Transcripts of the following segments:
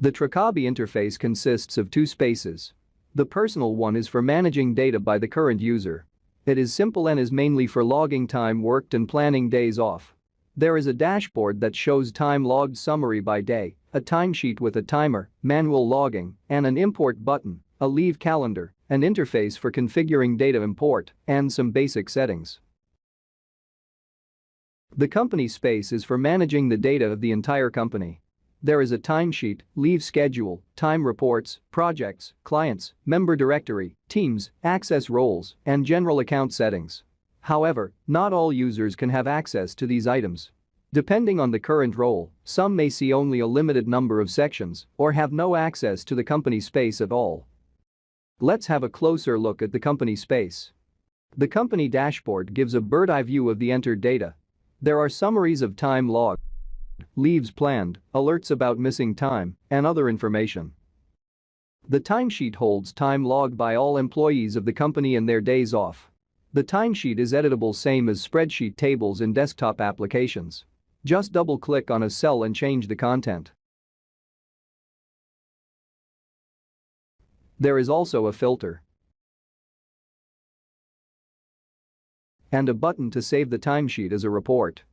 The Trackabi interface consists of two spaces. The personal one is for managing data by the current user. It is simple and is mainly for logging time worked and planning days off. There is a dashboard that shows time logged summary by day, a timesheet with a timer, manual logging, and an import button, a leave calendar, an interface for configuring data import, and some basic settings. The company space is for managing the data of the entire company. There is a timesheet, leave schedule, time reports, projects, clients, member directory, teams, access roles, and general account settings. However, not all users can have access to these items. Depending on the current role, some may see only a limited number of sections or have no access to the company space at all. Let's have a closer look at the company space. The company dashboard gives a bird's-eye view of the entered data. There are summaries of time logged, leaves planned, alerts about missing time, and other information. The timesheet holds time logged by all employees of the company and their days off. The timesheet is editable same as spreadsheet tables in desktop applications. Just double-click on a cell and change the content. There is also a filter and a button to save the timesheet as a report.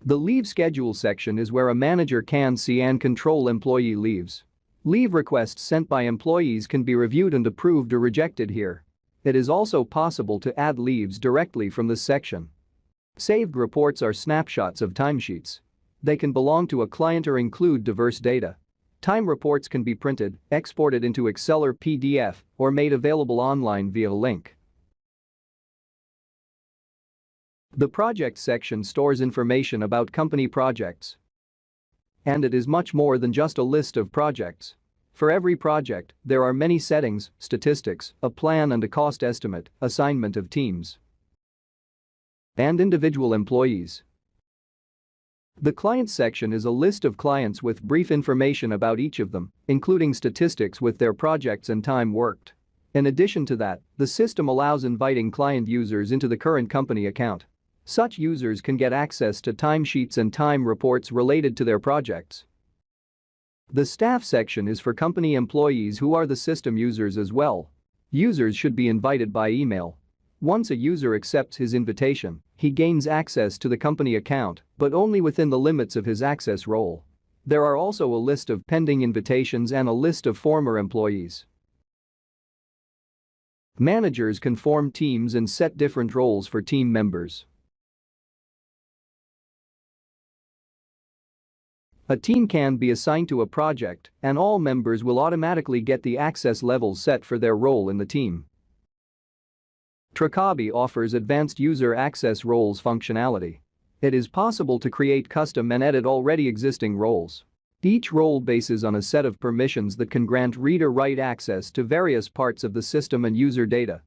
The leave schedule section is where a manager can see and control employee leaves. Leave requests sent by employees can be reviewed and approved or rejected here. It is also possible to add leaves directly from this section. Saved reports are snapshots of timesheets. They can belong to a client or include diverse data. Time reports can be printed, exported into Excel or PDF, or made available online via a link. The project section stores information about company projects. And it is much more than just a list of projects. For every project, there are many settings, statistics, a plan and a cost estimate, assignment of teams, and individual employees. The client section is a list of clients with brief information about each of them, including statistics with their projects and time worked. In addition to that, the system allows inviting client users into the current company account. Such users can get access to timesheets and time reports related to their projects. The staff section is for company employees who are the system users as well. Users should be invited by email. Once a user accepts his invitation, he gains access to the company account, but only within the limits of his access role. There are also a list of pending invitations and a list of former employees. Managers can form teams and set different roles for team members. A team can be assigned to a project, and all members will automatically get the access levels set for their role in the team. Trackabi offers advanced user access roles functionality. It is possible to create custom and edit already existing roles. Each role bases on a set of permissions that can grant read or write access to various parts of the system and user data.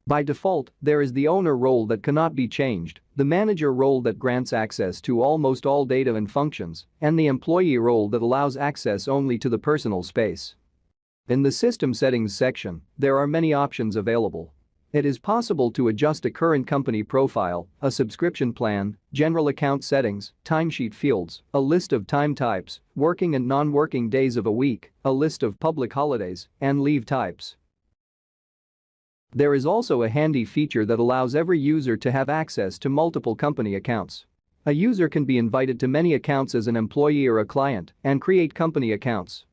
By default, there is the owner role that cannot be changed, the manager role that grants access to almost all data and functions, and the employee role that allows access only to the personal space. In the System Settings section, there are many options available. It is possible to adjust a current company profile, a subscription plan, general account settings, timesheet fields, a list of time types, working and non-working days of a week, a list of public holidays, and leave types. There is also a handy feature that allows every user to have access to multiple company accounts. A user can be invited to many accounts as an employee or a client and create company accounts.